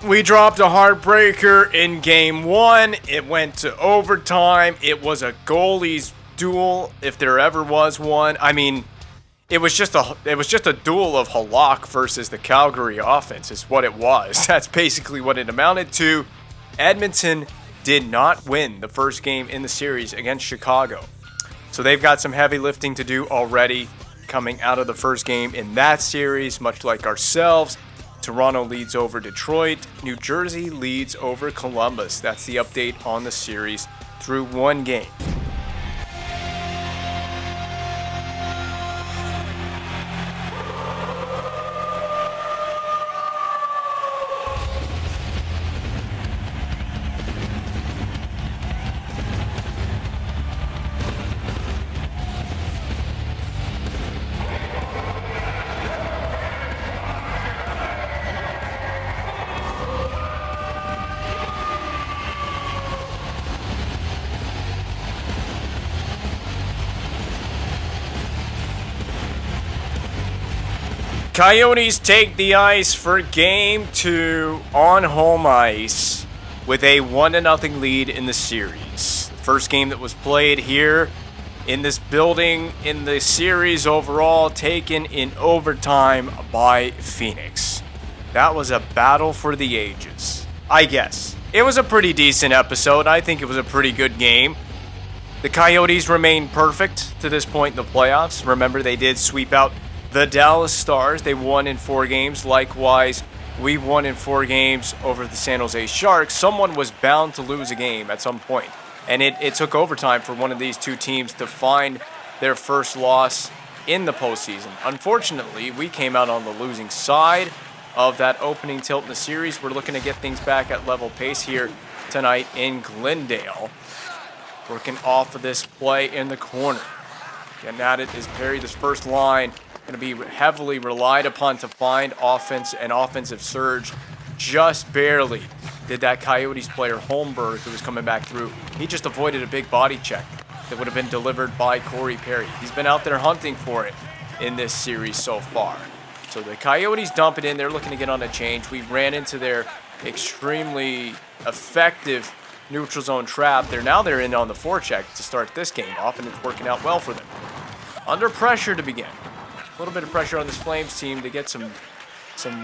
We dropped a heartbreaker in game one. It went to overtime. It was a goalies duel, if there ever was one. I mean, it was just a duel of Halak versus the Calgary offense is what it was. That's basically what it amounted to. Edmonton did not win the first game in the series against Chicago. So they've got some heavy lifting to do already coming out of the first game in that series, much like ourselves. Toronto leads over Detroit. New Jersey leads over Columbus. That's the update on the series through one game. Coyotes take the ice for game two on home ice with a 1-0 lead in the series. The first game that was played here in this building in the series overall, taken in overtime by Phoenix. That was a battle for the ages, I guess. It was a pretty decent episode. I think it was a pretty good game. The Coyotes remain perfect to this point in the playoffs. Remember, they did sweep out the Dallas Stars. They won in 4 games. Likewise, we won in 4 games over the San Jose Sharks. Someone was bound to lose a game at some point. And it took overtime for one of these two teams to find their first loss in the postseason. Unfortunately, we came out on the losing side of that opening tilt in the series. We're looking to get things back at level pace here tonight in Glendale. Working off of this play in the corner. Getting at it is Perry. This first line going to be heavily relied upon to find offense and offensive surge. Just barely did that Coyotes player Holmberg, who was coming back through. He just avoided a big body check that would have been delivered by Corey Perry. He's been out there hunting for it in this series so far. So the Coyotes dump it in. They're looking to get on a change. We ran into their extremely effective neutral zone trap. They're in on the forecheck to start this game off, and it's working out well for them. Under pressure to begin. A little bit of pressure on this Flames team to get some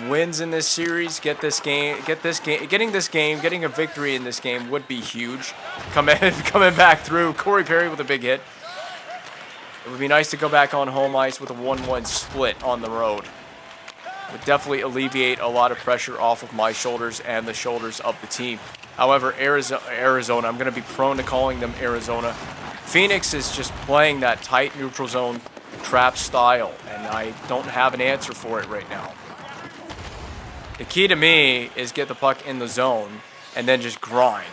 wins in this series. Getting a victory in this game would be huge. Coming back through, Corey Perry with a big hit. It would be nice to go back on home ice with a 1-1 split on the road. It would definitely alleviate a lot of pressure off of my shoulders and the shoulders of the team. However, Arizona, I'm going to be prone to calling them Arizona. Phoenix is just playing that tight neutral zone trap style, and I don't have an answer for it right now. The key to me is get the puck in the zone and then just grind.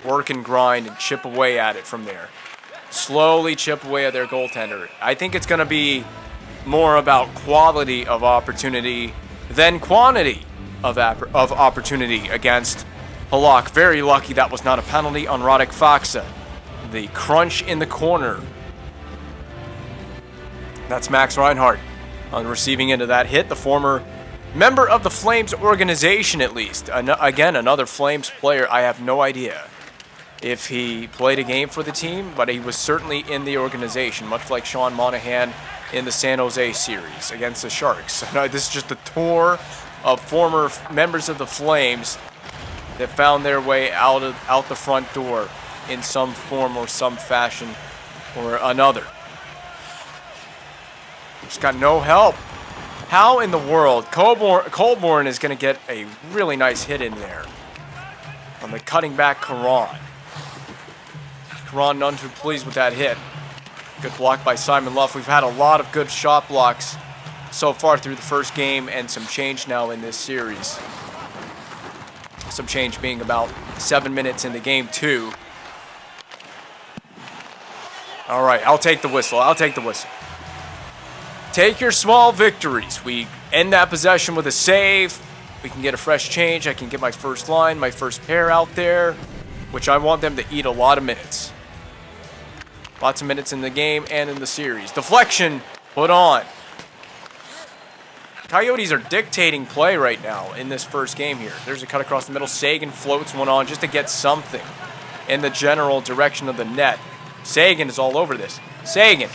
Work and grind and chip away at it from there. Slowly chip away at their goaltender. I think it's going to be more about quality of opportunity than quantity of opportunity against Halak. Very lucky that was not a penalty on Radek Faksa. The crunch in the corner. That's Max Reinhart on the receiving end of that hit. The former member of the Flames organization, at least. Again, another Flames player. I have no idea if he played a game for the team, but he was certainly in the organization, much like Sean Monahan in the San Jose series against the Sharks. This is just a tour of former members of the Flames that found their way out the front door in some form or some fashion or another. Just got no help. How in the world? Colborne is going to get a really nice hit in there on the cutting back Caron. Caron none too pleased with that hit. Good block by Simon Luff. We've had a lot of good shot blocks so far through the first game and some change now in this series. Some change being about 7 minutes into game 2. All right, I'll take the whistle. Take your small victories. We end that possession with a save. We can get a fresh change. I can get my first line, my first pair out there, which I want them to eat a lot of minutes. Lots of minutes in the game and in the series. Deflection put on. Coyotes are dictating play right now in this first game here. There's a cut across the middle. Sagan floats one on just to get something in the general direction of the net. Sagan is all over this. Sagan.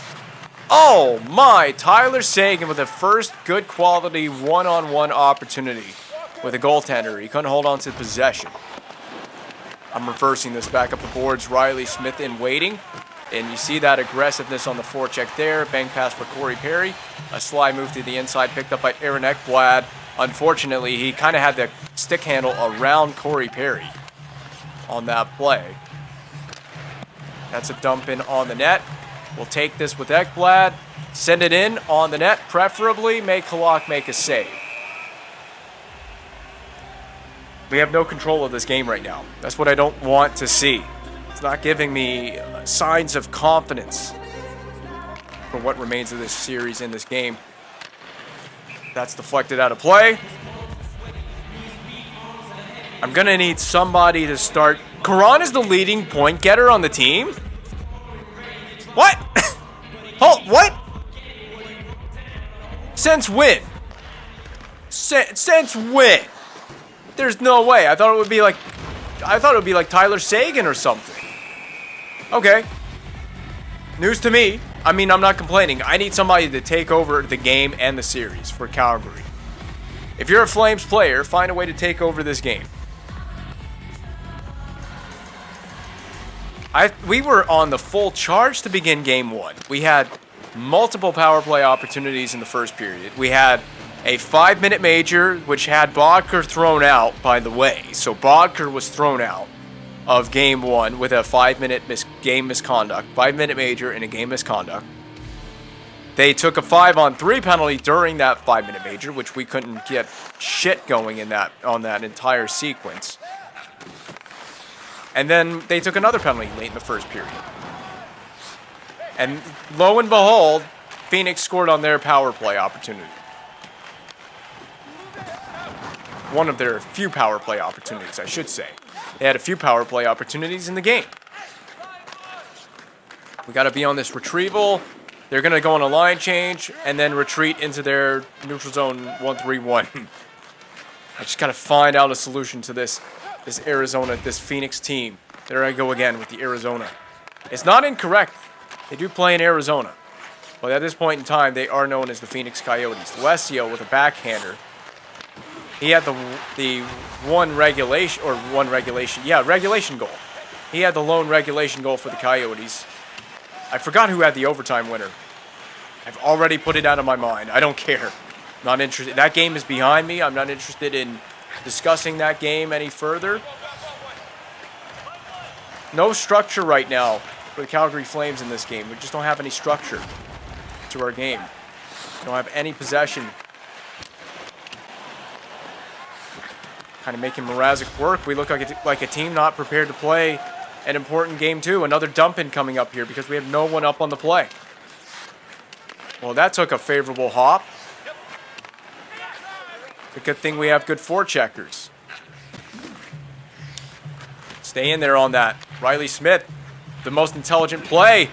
Oh my, Tyler Sagan with the first good quality one-on-one opportunity with a goaltender. He couldn't hold on to possession. I'm reversing this back up the boards. Riley Smith in waiting. And you see that aggressiveness on the forecheck there. Bang pass for Corey Perry. A sly move to the inside picked up by Aaron Ekblad. Unfortunately, he kind of had the stick handle around Corey Perry on that play. That's a dump in on the net. We'll take this with Ekblad. Send it in on the net, preferably make Halak make a save. We have no control of this game right now. That's what I don't want to see. It's not giving me signs of confidence for what remains of this series in this game. That's deflected out of play. I'm going to need somebody to start. Karan is the leading point getter on the team? What? Hold, what? Since when? Since when? There's no way. I thought it would be like Tyler Sagan or something. Okay. News to me. I mean, I'm not complaining. I need somebody to take over the game and the series for Calgary. If you're a Flames player, find a way to take over this game. We were on the full charge to begin game one. We had multiple power play opportunities in the first period. We had a 5-minute major, which had Bodker thrown out, by the way. So Bodker was thrown out of game one with a 5-minute game misconduct. 5-minute major and a game misconduct. They took a 5-on-3 penalty during that 5-minute major, which we couldn't get shit going on that entire sequence. And then they took another penalty late in the first period. And lo and behold, Phoenix scored on their power play opportunity. One of their few power play opportunities, I should say. They had a few power play opportunities in the game. We got to be on this retrieval. They're going to go on a line change and then retreat into their neutral zone 1-3-1. I just got to find out a solution to this Arizona, this Phoenix team. There I go again with the Arizona. It's not incorrect. They do play in Arizona. But at this point in time, they are known as the Phoenix Coyotes. Lesio with a backhander. He had the regulation goal. He had the lone regulation goal for the Coyotes. I forgot who had the overtime winner. I've already put it out of my mind. I don't care. Not interested. That game is behind me. I'm not interested in discussing that game any further. No structure right now for the Calgary Flames in this game. We just don't have any structure to our game. We don't have any possession. Kind of making Mrazek work. We look like a team not prepared to play an important game too. Another dump-in coming up here because we have no one up on the play. Well, that took a favorable hop. It's a good thing we have good forecheckers. Stay in there on that. Riley Smith, the most intelligent play.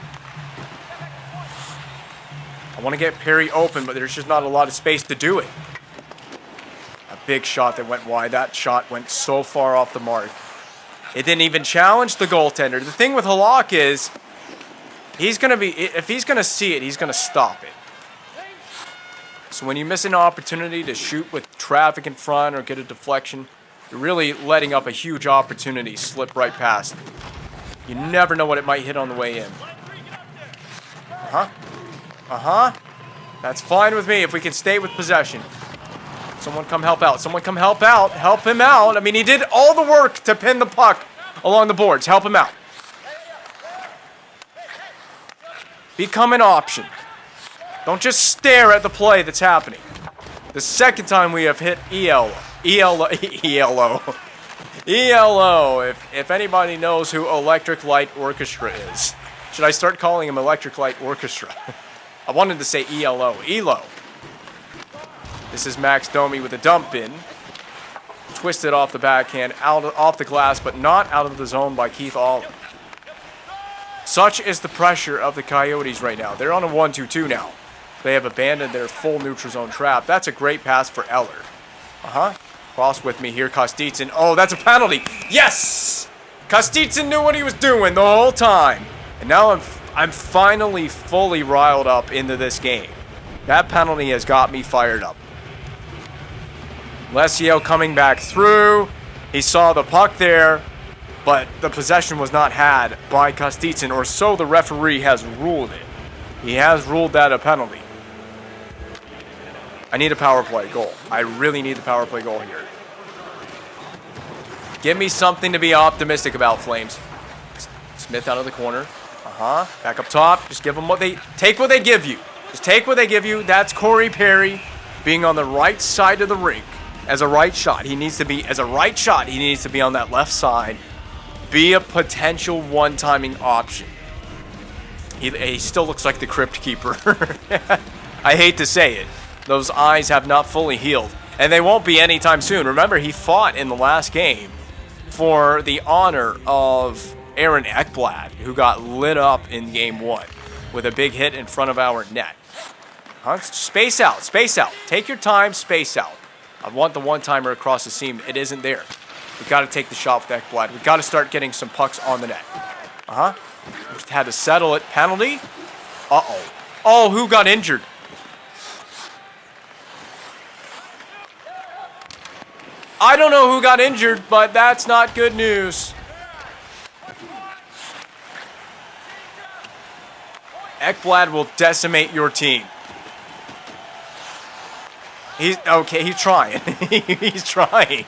I want to get Perry open, but there's just not a lot of space to do it. A big shot that went wide. That shot went so far off the mark. It didn't even challenge the goaltender. The thing with Halak is, if he's going to see it, he's going to stop it. So when you miss an opportunity to shoot with traffic in front or get a deflection, you're really letting up a huge opportunity slip right past. You never know what it might hit on the way in. That's fine with me if we can stay with possession. Someone come help out. Someone come help out. Help him out. I mean, he did all the work to pin the puck along the boards. Help him out. Become an option. Don't just stare at the play that's happening. The second time we have hit ELO. If anybody knows who Electric Light Orchestra is. Should I start calling him Electric Light Orchestra? I wanted to say ELO. This is Max Domi with a dump in. Twisted off the backhand, off the glass, but not out of the zone by Keith Allen. Such is the pressure of the Coyotes right now. They're on a 1-2-2 now. They have abandoned their full neutral zone trap. That's a great pass for Eller. Cross with me here, Kostitsyn. Oh, that's a penalty. Yes! Kostitsyn knew what he was doing the whole time. And now I'm finally fully riled up into this game. That penalty has got me fired up. Lesio coming back through. He saw the puck there, but the possession was not had by Kostitsyn, or so the referee has ruled it. He has ruled that a penalty. I need a power play goal. I really need the power play goal here. Give me something to be optimistic about, Flames. Smith out of the corner. Back up top. Just give them what they... Take what they give you. Just take what they give you. That's Corey Perry being on the right side of the rink as a right shot. He needs to be... As a right shot, he needs to be on that left side. Be a potential one-timing option. He still looks like the Crypt Keeper. I hate to say it. Those eyes have not fully healed. And they won't be anytime soon. Remember, he fought in the last game for the honor of Aaron Ekblad, who got lit up in Game 1 with a big hit in front of our net. Space out. Space out. Take your time. Space out. I want the one-timer across the seam. It isn't there. We got to take the shot with Ekblad. We got to start getting some pucks on the net. Just had to settle it. Penalty. Uh-oh. Oh, who got injured? I don't know who got injured, but that's not good news. Ekblad will decimate your team. He's trying. He's trying.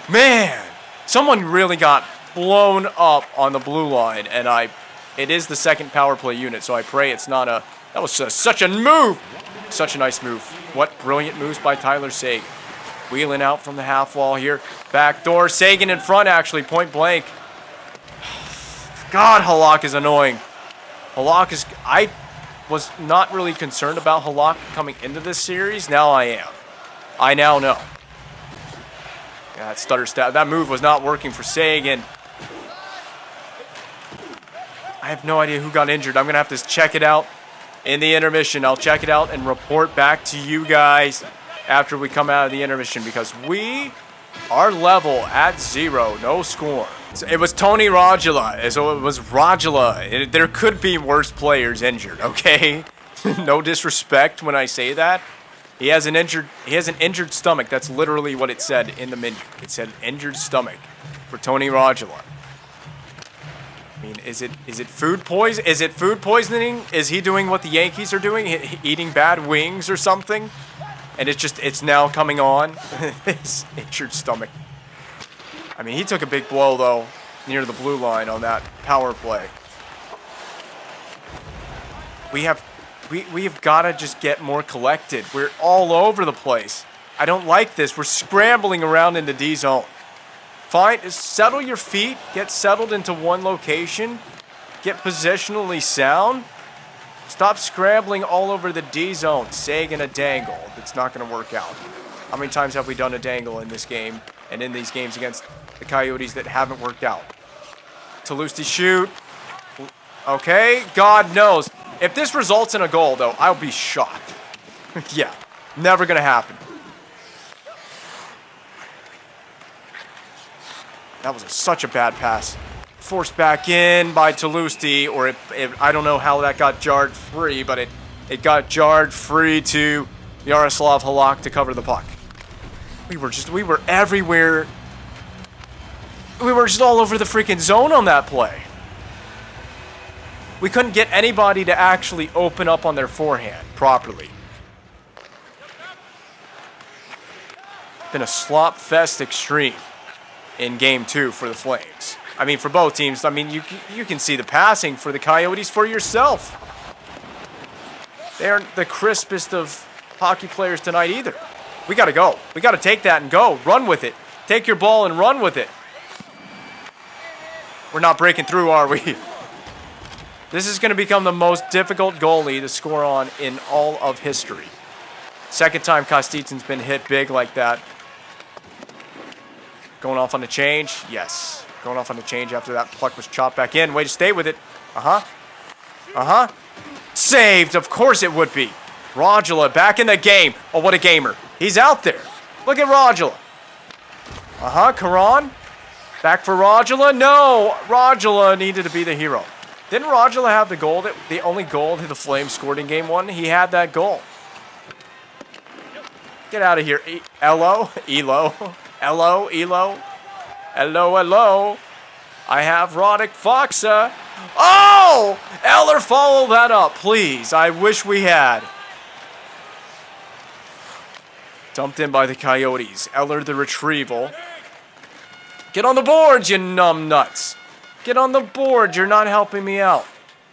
Man, someone really got blown up on the blue line, and it is the second power play unit, so I pray it's not a... That was such a move! Such a nice move. What brilliant moves by Tyler Sagan. Wheeling out from the half wall here. Back door. Sagan in front, actually. Point blank. God, Halak is annoying. Halak is... I was not really concerned about Halak coming into this series. Now I am. I now know. Yeah, that stutter stab. That move was not working for Sagan. I have no idea who got injured. I'm going to have to check it out in the intermission. I'll check it out and report back to you guys after we come out of the intermission, because we are level at 0, no score. It was Tony Rajala, so it was Rajala. There could be worse players injured, okay? No disrespect when I say that. He has an injured stomach. That's literally what it said in the menu. It said injured stomach for Tony Rajala. I mean, is it food poison? Is it food poisoning? Is he doing what the Yankees are doing, eating bad wings or something? And it's now coming on. His injured stomach. I mean, he took a big blow, though, near the blue line on that power play. We have got to just get more collected. We're all over the place. I don't like this. We're scrambling around in the D zone. Fine, settle your feet. Get settled into one location. Get positionally sound. Stop scrambling all over the D zone. Sagan a dangle. It's not going to work out. How many times have we done a dangle in this game and in these games against the Coyotes that haven't worked out? Toulouse shoot. Okay, God knows. If this results in a goal, though, I'll be shocked. Yeah, never going to happen. That was such a bad pass. Forced back in by Toulouse, or I don't know how that got jarred free, but it got jarred free to Yaroslav Halak to cover the puck. We were everywhere. We were just all over the freaking zone on that play. We couldn't get anybody to actually open up on their forehand properly. Been a slop fest extreme in Game 2 for the Flames. I mean, for both teams. I mean, you can see the passing for the Coyotes for yourself. They aren't the crispest of hockey players tonight either. We got to go. We got to take that and go. Run with it. Take your ball and run with it. We're not breaking through, are we? This is going to become the most difficult goalie to score on in all of history. Second time Kostitsyn's been hit big like that. Going off on the change? Yes. Going off on the change after that puck was chopped back in. Way to stay with it. Saved. Of course it would be. Rodula back in the game. Oh, what a gamer. He's out there. Look at Rodula. Karan. Back for Rodula. No, Rodula needed to be the hero. Didn't Rodula have the goal, the only goal that the Flames scored in game 1? He had that goal. Get out of here. Elo. I have Roddick Foxa. Oh! Eller, follow that up, please. I wish we had. Dumped in by the Coyotes. Eller the retrieval. Get on the boards, you numb nuts. Get on the board. You're not helping me out.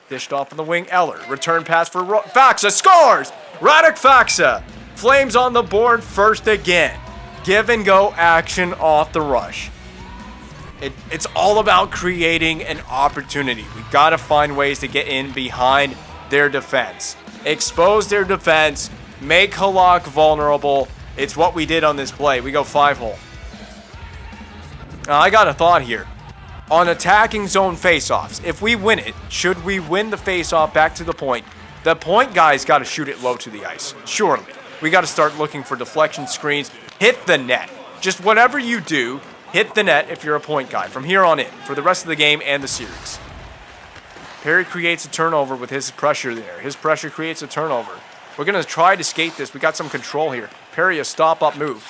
Dished off on the wing. Eller. Return pass for Foxa. Scores! Roddick Foxa. Flames on the board first again. Give and go action off the rush. It's all about creating an opportunity. We got to find ways to get in behind their defense. Expose their defense. Make Halak vulnerable. It's what we did on this play. We go 5-hole. Now, I got a thought here. On attacking zone faceoffs, if we win it, should we win the faceoff back to the point guy's got to shoot it low to the ice. Surely. We got to start looking for deflection screens. Hit the net. Just whatever you do, hit the net if you're a point guy from here on in for the rest of the game and the series. Perry creates a turnover with his pressure there. His pressure creates a turnover. We're going to try to skate this. We got some control here. Perry, a stop-up move.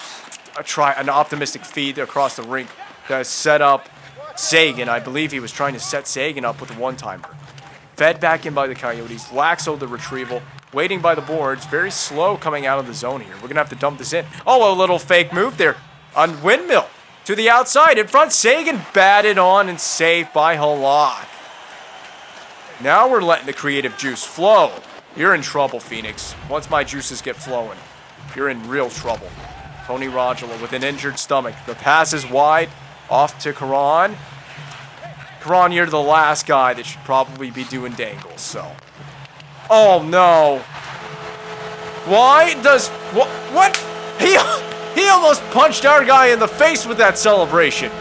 An optimistic feed across the rink to set up Sagan. I believe he was trying to set Sagan up with a one-timer. Fed back in by the Coyotes. Laxo the retrieval. Waiting by the boards. Very slow coming out of the zone here. We're going to have to dump this in. Oh, a little fake move there on windmill. To the outside. In front, Sagan batted on and saved by Halak. Now we're letting the creative juice flow. You're in trouble, Phoenix. Once my juices get flowing, you're in real trouble. Tony Rodula with an injured stomach. The pass is wide. Off to Karan. Karan, you're the last guy that should probably be doing dangles, so. Oh, no. Why does... What? He almost punched our guy in the face with that celebration.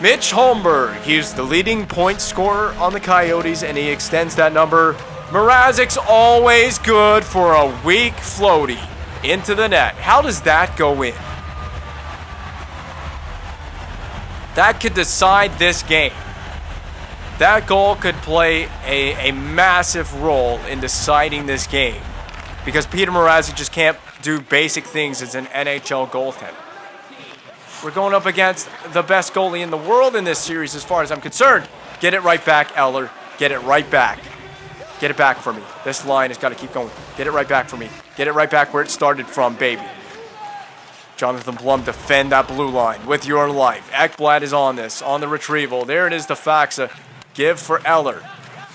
Mitch Holmberg, he's the leading point scorer on the Coyotes, and he extends that number. Mrazek's always good for a weak floaty into the net. How does that go in? That could decide this game. That goal could play a massive role in deciding this game because Peter Mrazek just can't do basic things as an NHL goaltender. We're going up against the best goalie in the world in this series as far as I'm concerned. Get it right back, Eller. Get it right back. Get it back for me. This line has got to keep going. Get it right back for me. Get it right back where it started from, baby. Jonathan Blum, defend that blue line with your life. Ekblad is on this, on the retrieval. There it is to Faxa. Give for Eller.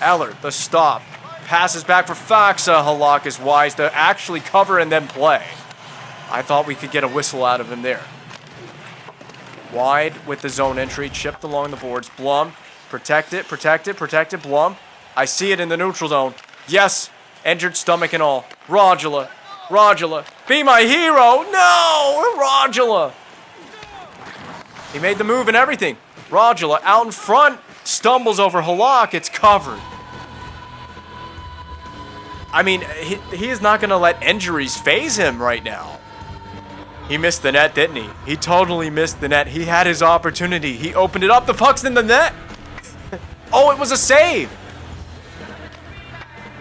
Eller, the stop. Passes back for Faxa. Halak is wise to actually cover and then play. I thought we could get a whistle out of him there. Wide with the zone entry, chipped along the boards. Blum, protect it, Blum. I see it in the neutral zone. Yes, injured stomach and all. Rodula, be my hero. No, Rodula. He made the move and everything. Rodula out in front, stumbles over Halak. It's covered. I mean, he is not going to let injuries phase him right now. He missed the net, didn't he? He totally missed the net. He had his opportunity. He opened it up. The puck's in the net. Oh, it was a save.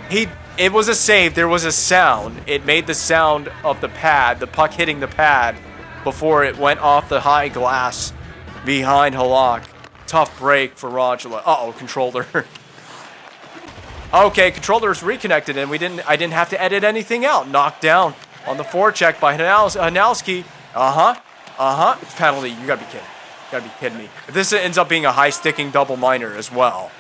It was a save. There was a sound. It made the sound of the pad, the puck hitting the pad before it went off the high glass behind Halak. Tough break for Rodula. Uh-oh, controller. Okay, controller's reconnected, and I didn't have to edit anything out. Knocked down on the forecheck by Hanowski. It's penalty. You gotta be kidding. You gotta be kidding me. If this ends up being a high-sticking double minor as well.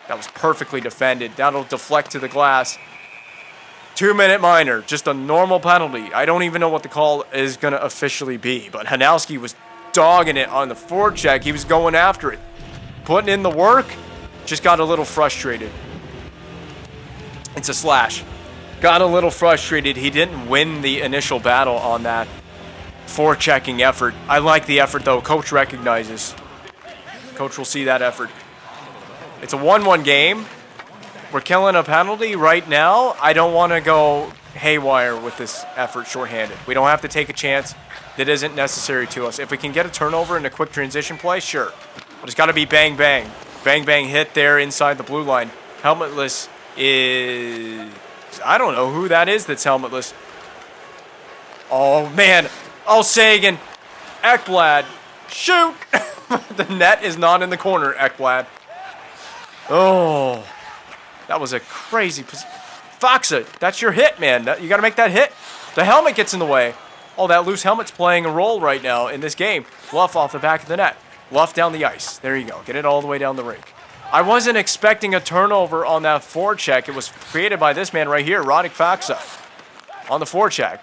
That was perfectly defended. That'll deflect to the glass. 2-minute minor. Just a normal penalty. I don't even know what the call is going to officially be. But Hanowski was dogging it on the forecheck. He was going after it. Putting in the work. Just got a little frustrated. It's a slash. Got a little frustrated. He didn't win the initial battle on that forechecking effort. I like the effort, though. Coach recognizes. Coach will see that effort. It's a 1-1 game. We're killing a penalty right now. I don't want to go haywire with this effort shorthanded. We don't have to take a chance that isn't necessary to us. If we can get a turnover and a quick transition play, sure. But it's got to be bang, bang. Bang, bang hit there inside the blue line. Helmetless is... I don't know who that is that's helmetless. Oh, man. Oh, Sagan. Ekblad. Shoot. The net is not in the corner, Ekblad. Oh. That was a crazy... Foxa, that's your hit, man. You got to make that hit. The helmet gets in the way. Oh, that loose helmet's playing a role right now in this game. Luff off the back of the net. Luff down the ice. There you go. Get it all the way down the rink. I wasn't expecting a turnover on that forecheck. It was created by this man right here, Radek Faksa, on the forecheck.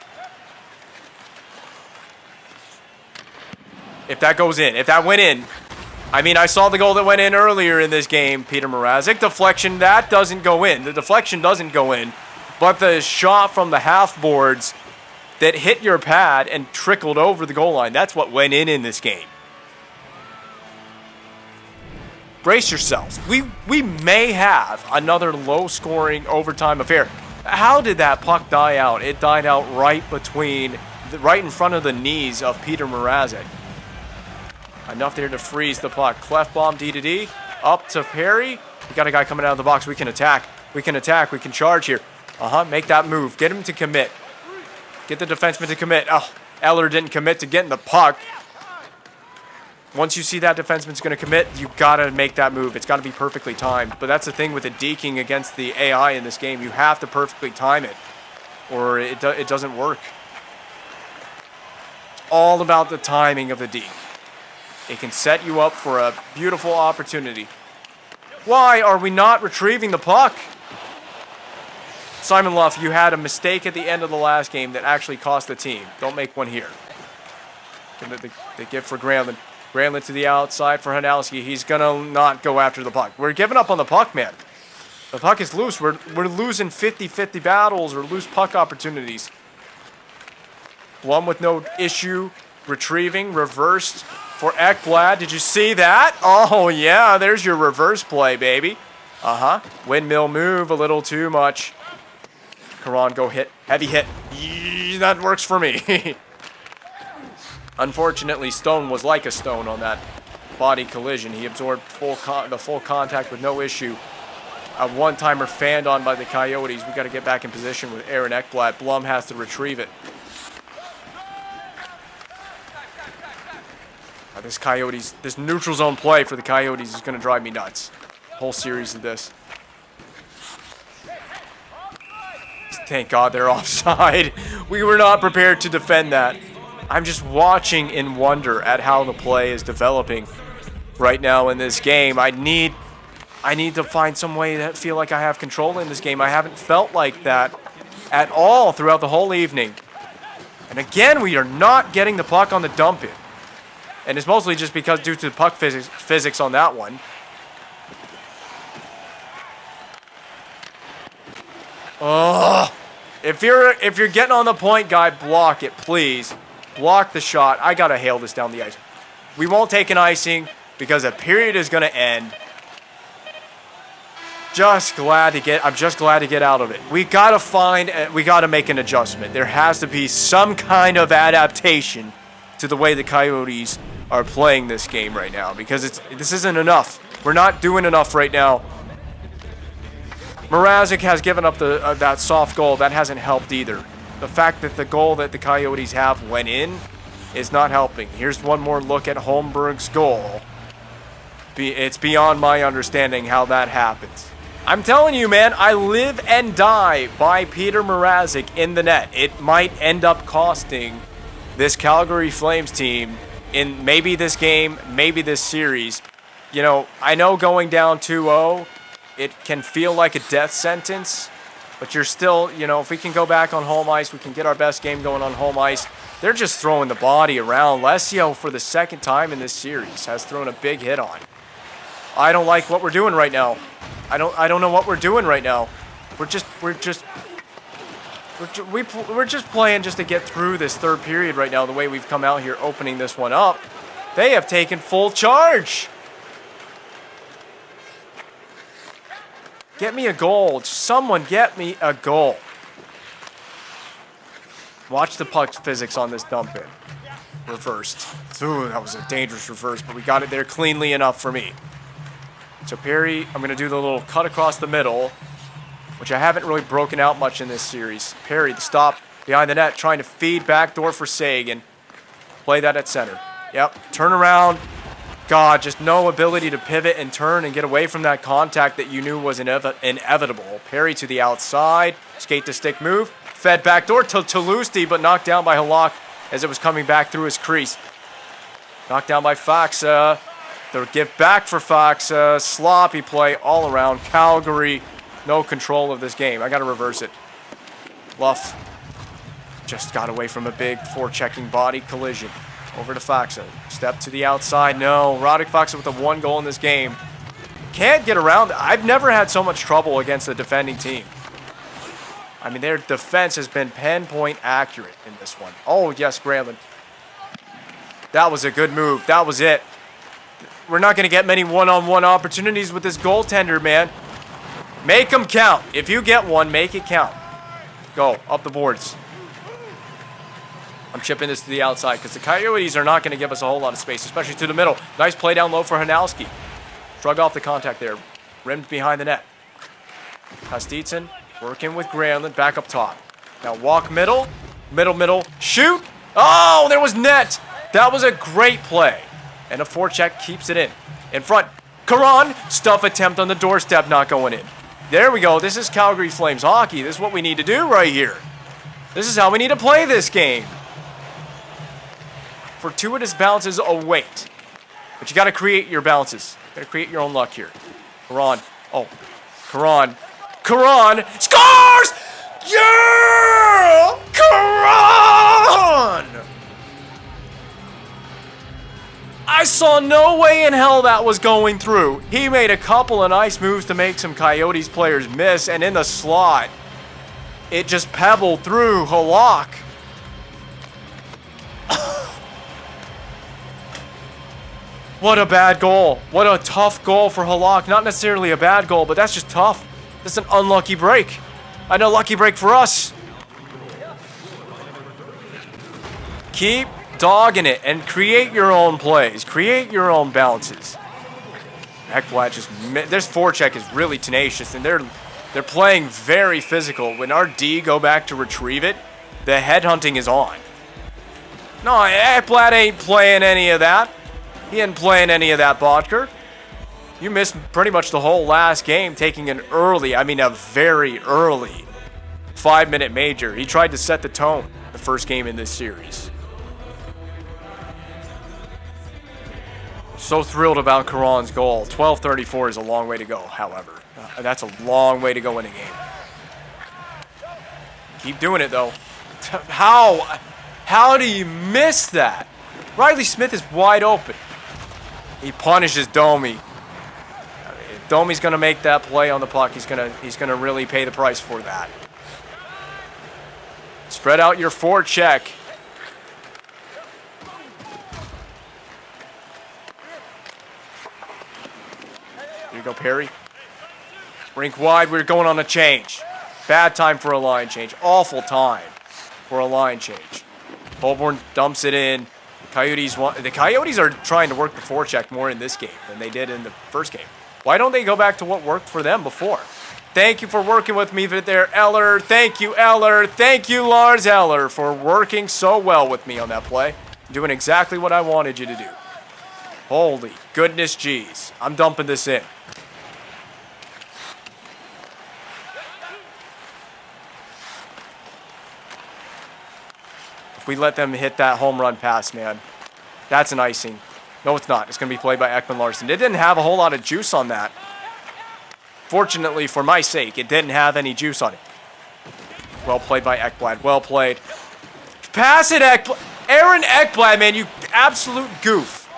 If that goes in, if that went in, I mean, I saw the goal that went in earlier in this game, Peter Mrazek. Deflection, that doesn't go in. The deflection doesn't go in. But the shot from the half boards that hit your pad and trickled over the goal line, that's what went in this game. Brace yourselves. We may have another low-scoring overtime affair. How did that puck die out? It died out right in front of the knees of Peter Mrazek. Enough there to freeze the puck. Cleft bomb D to D. Up to Perry. We got a guy coming out of the box. We can attack. We can attack. We can charge here. Make that move. Get him to commit. Get the defenseman to commit. Oh, Eller didn't commit to getting the puck. Once you see that defenseman's going to commit, you got to make that move. It's got to be perfectly timed. But that's the thing with the deking against the AI in this game. You have to perfectly time it, or it doesn't work. It's all about the timing of the deke. It can set you up for a beautiful opportunity. Why are we not retrieving the puck? Simon Luff, you had a mistake at the end of the last game that actually cost the team. Don't make one here. The gift for Granlund. Granlund to the outside for Hanowski. He's going to not go after the puck. We're giving up on the puck, man. The puck is loose. We're losing 50-50 battles or loose puck opportunities. Blum with no issue. Retrieving. Reversed for Ekblad. Did you see that? Oh, yeah. There's your reverse play, baby. Windmill move a little too much. Karan, go hit. Heavy hit. That works for me. Unfortunately, Stone was like a stone on that body collision. He absorbed the full contact with no issue. A one-timer fanned on by the Coyotes. We got to get back in position with Aaron Ekblad. Blum has to retrieve it. This neutral zone play for the Coyotes is going to drive me nuts. Whole series of this. Thank God they're offside. We were not prepared to defend that. I'm just watching in wonder at how the play is developing right now in this game. I need to find some way to feel like I have control in this game. I haven't felt like that at all throughout the whole evening. And again, we are not getting the puck on the dump in. And it's mostly just because due to the puck physics on that one. Oh, if you're getting on the point, guy, block it, please. Block the shot. I gotta hail this down the ice. We won't take an icing because a period is gonna end. I'm just glad to get out of it. We gotta make an adjustment. There has to be some kind of adaptation to the way the Coyotes are playing this game right now because this isn't enough. We're not doing enough right now. Mrazek has given up that soft goal. That hasn't helped either. The fact that the goal that the Coyotes have went in is not helping. Here's one more look at Holmberg's goal. It's beyond my understanding how that happens. I'm telling you, man, I live and die by Peter Mrazek in the net. It might end up costing this Calgary Flames team in maybe this game, maybe this series. You know, I know going down 2-0, it can feel like a death sentence. But you're still, you know, if we can go back on home ice, we can get our best game going on home ice. They're just throwing the body around. Lesio, for the second time in this series, has thrown a big hit on. I don't like what we're doing right now. I don't know what we're doing right now. We're just playing just to get through this third period right now. The way we've come out here opening this one up, they have taken full charge. Get me a goal. Someone get me a goal. Watch the puck physics on this dump in. Reversed. Ooh, that was a dangerous reverse, but we got it there cleanly enough for me. So Perry, I'm going to do the little cut across the middle, which I haven't really broken out much in this series. Perry, the stop behind the net, trying to feed backdoor for Sagan. Play that at center. Yep, turn around. God, just no ability to pivot and turn and get away from that contact that you knew was inevitable. Perry to the outside, skate to stick move, fed backdoor to Toulouse, but knocked down by Halak as it was coming back through his crease. Knocked down by Faxa. The give back for Faxa. Sloppy play all around. Calgary, no control of this game. I got to reverse it. Luff just got away from a big forechecking body collision. Over to Faxa. Step to the outside. No. Roddick Faxa with the 1 goal in this game. Can't get around. I've never had so much trouble against the defending team. I mean, their defense has been pinpoint accurate in this one. Oh, yes, Granlund. That was a good move. That was it. We're not going to get many one-on-one opportunities with this goaltender, man. Make them count. If you get one, make it count. Go. Up the boards. I'm chipping this to the outside because the Coyotes are not going to give us a whole lot of space, especially to the middle. Nice play down low for Hanowski. Shrug off the contact there. Rimmed behind the net. Kostitsin working with Granlund back up top. Now walk middle. Middle. Shoot. Oh, there was net. That was a great play. And a forecheck keeps it in. In front. Caron. Stuff attempt on the doorstep, not going in. There we go. This is Calgary Flames hockey. This is what we need to do right here. This is how we need to play this game. Fortuitous bounces await. But you got to create your bounces. You got to create your own luck here. Caron. Oh. Caron. Scores! Yeah! Caron! I saw no way in hell that was going through. He made a couple of nice moves to make some Coyotes players miss, and in the slot, it just pebbled through Halak. What a bad goal. What a tough goal for Halak. Not necessarily a bad goal, but that's just tough. That's an unlucky break. An unlucky break for us. Keep dogging it and create your own plays. Create your own bounces. Ekblad just... This forecheck is really tenacious, and they're playing very physical. When our D go back to retrieve it, the headhunting is on. No, Ekblad ain't playing any of that. He ain't playing any of that, Bodker. You missed pretty much the whole last game taking an early, I mean a very early 5-minute major. He tried to set the tone the first game in this series. So thrilled about Caron's goal. 12:34 is a long way to go, however. That's a long way to go in a game. Keep doing it, though. How do you miss that? Riley Smith is wide open. He punishes Domi. If Domi's going to make that play on the puck, he's gonna really pay the price for that. Spread out your forecheck. Here you go, Perry. Rink wide, we're going on a change. Bad time for a line change. Awful time for a line change. Holborn dumps it in. The Coyotes are trying to work the forecheck more in this game than they did in the first game. Why don't they go back to what worked for them before? Thank you for working with me there, Eller. Thank you, Eller. Thank you, Lars Eller, for working so well with me on that play. Doing exactly what I wanted you to do. Holy goodness jeez. I'm dumping this in. If we let them hit that home run pass, man, that's an icing. No, it's not. It's going to be played by Ekman Larson. It didn't have a whole lot of juice on that. Fortunately, for my sake, it didn't have any juice on it. Well played by Ekblad. Well played. Pass it, Ekblad. Aaron Ekblad, man, you absolute goof.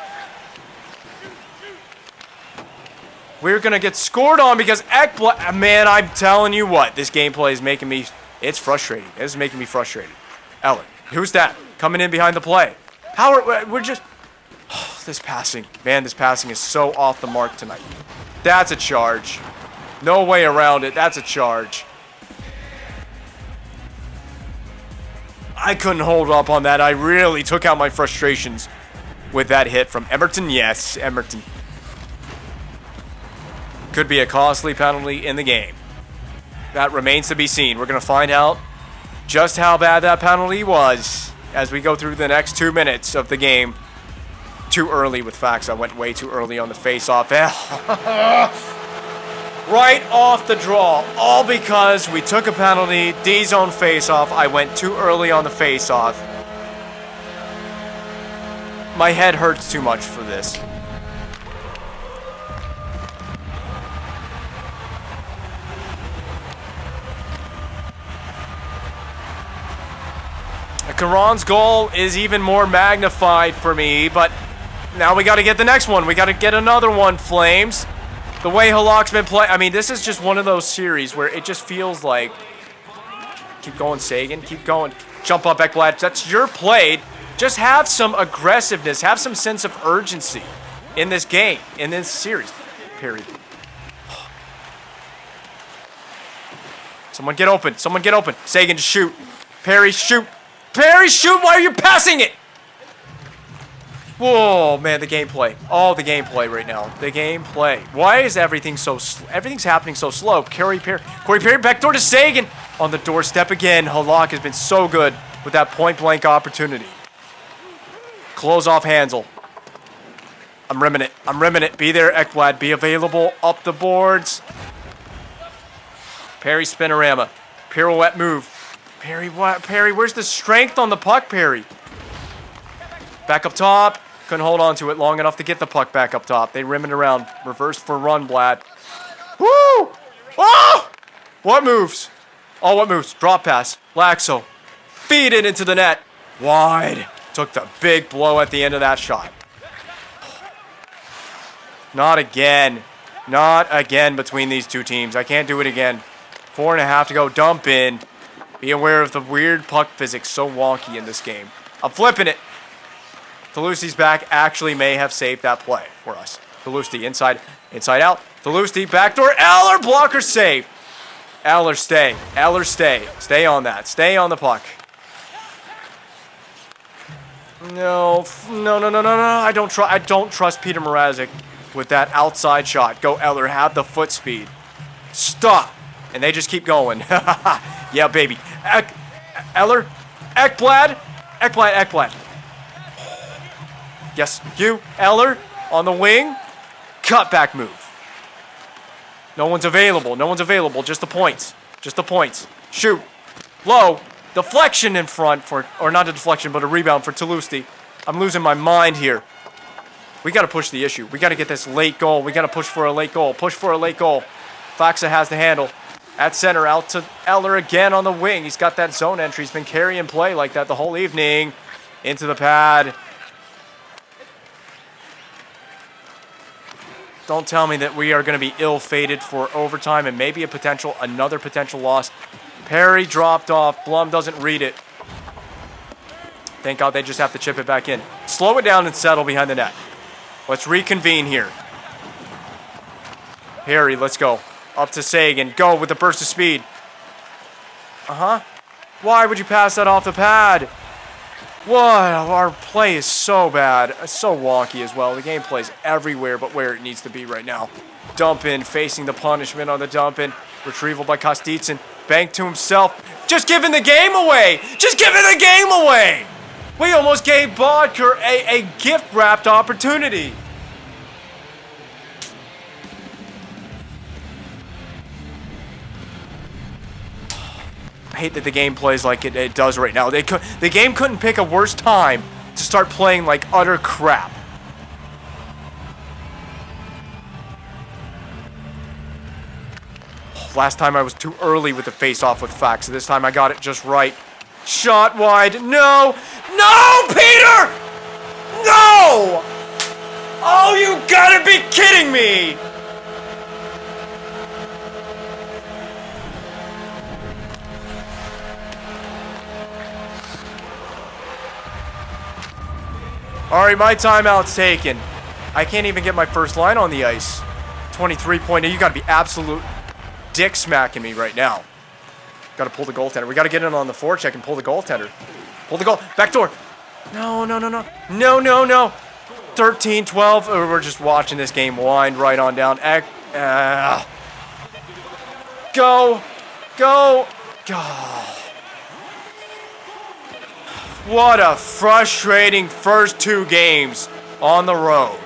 We're going to get scored on because Ekblad... Man, I'm telling you what. This gameplay is making me... It's frustrating. This is making me frustrated. Ellen. Who's that? Coming in behind the play. We're just... Oh, this passing. Man, this passing is so off the mark tonight. That's a charge. No way around it. That's a charge. I couldn't hold up on that. I really took out my frustrations with that hit from Emerton. Yes, Emerton. Could be a costly penalty in the game. That remains to be seen. We're going to find out just how bad that penalty was as we go through the next 2 minutes of the game. Too early with facts. I went way too early on the face-off. Right off the draw. All because we took a penalty. D-zone face-off. I went too early on the face-off. My head hurts too much for this. Caron's goal is even more magnified for me, but now we got to get the next one. We got to get another one, Flames. The way Halak's been playing, I mean, this is just one of those series where it just feels like, keep going, Sagan, keep going. Jump up, Ekblad. That's your play. Just have some aggressiveness, have some sense of urgency in this game, in this series. Period. Someone get open. Someone get open. Sagan, shoot. Perry, shoot. Perry, shoot! Why are you passing it? Whoa, man, the gameplay. Oh, the gameplay right now. The gameplay. Why is everything so everything's happening so slow? Corey Perry, backdoor to Sagan. On the doorstep again. Halak has been so good with that point-blank opportunity. Close off Hansel. I'm rimming it. I'm rimming it. Be there, Ekblad. Be available. Up the boards. Perry, spinorama. Pirouette move. Perry, what? Perry, where's the strength on the puck, Perry? Back up top. Couldn't hold on to it long enough to get the puck back up top. They rim it around. Reverse for run, Blad. Woo! Oh! What moves? Oh, what moves? Drop pass. Laxo. Feed it into the net. Wide. Took the big blow at the end of that shot. Not again. Not again between these two teams. I can't do it again. 4.5 to go. Dump in. Be aware of the weird puck physics, so wonky in this game. I'm flipping it. Talusti's back actually may have saved that play for us. Talusti inside out. Talusti backdoor. Eller blocker save. Eller stay. Eller stay. Stay on that. Stay on the puck. No. I don't trust Peter Mrazek with that outside shot. Go Eller. Have the foot speed. Stop. And they just keep going. Yeah, baby. Eller. Ekblad. Yes, you. Eller. On the wing. Cutback move. No one's available. Just the points. Shoot. Low. Deflection in front for, or not a deflection, but a rebound for Talusti. I'm losing my mind here. We got to push the issue. We got to get this late goal. We got to push for a late goal. Faxa has the handle. At center, out to Eller again on the wing. He's got that zone entry. He's been carrying play like that the whole evening. Into the pad. Don't tell me that we are going to be ill-fated for overtime and maybe another potential loss. Perry dropped off. Blum doesn't read it. Thank God they just have to chip it back in. Slow it down and settle behind the net. Let's reconvene here. Perry, let's go. Up to Sagan. Go with the burst of speed. Why would you pass that off the pad? What? Our play is so bad. It's so wonky as well. The game plays everywhere but where it needs to be right now. Dump in, facing the punishment on the dump in. Retrieval by Kostitsyn. Bank to himself. Just giving the game away. We almost gave Bodker a gift-wrapped opportunity. I hate that the game plays like it does right now. The game couldn't pick a worse time to start playing like utter crap. Last time I was too early with the face-off with Faxa. This time I got it just right. Shot wide. No! No, Peter! No! Oh, you gotta be kidding me! Alright, my timeout's taken. I can't even get my first line on the ice. 23 point. You gotta be absolute. dick smacking me right now. Got to pull the goaltender. We got to get in on the forecheck and pull the goaltender. Pull the goal. Back door. No. No. 13, 12. We're just watching this game wind right on down. Go. God. What a frustrating first 2 games on the road.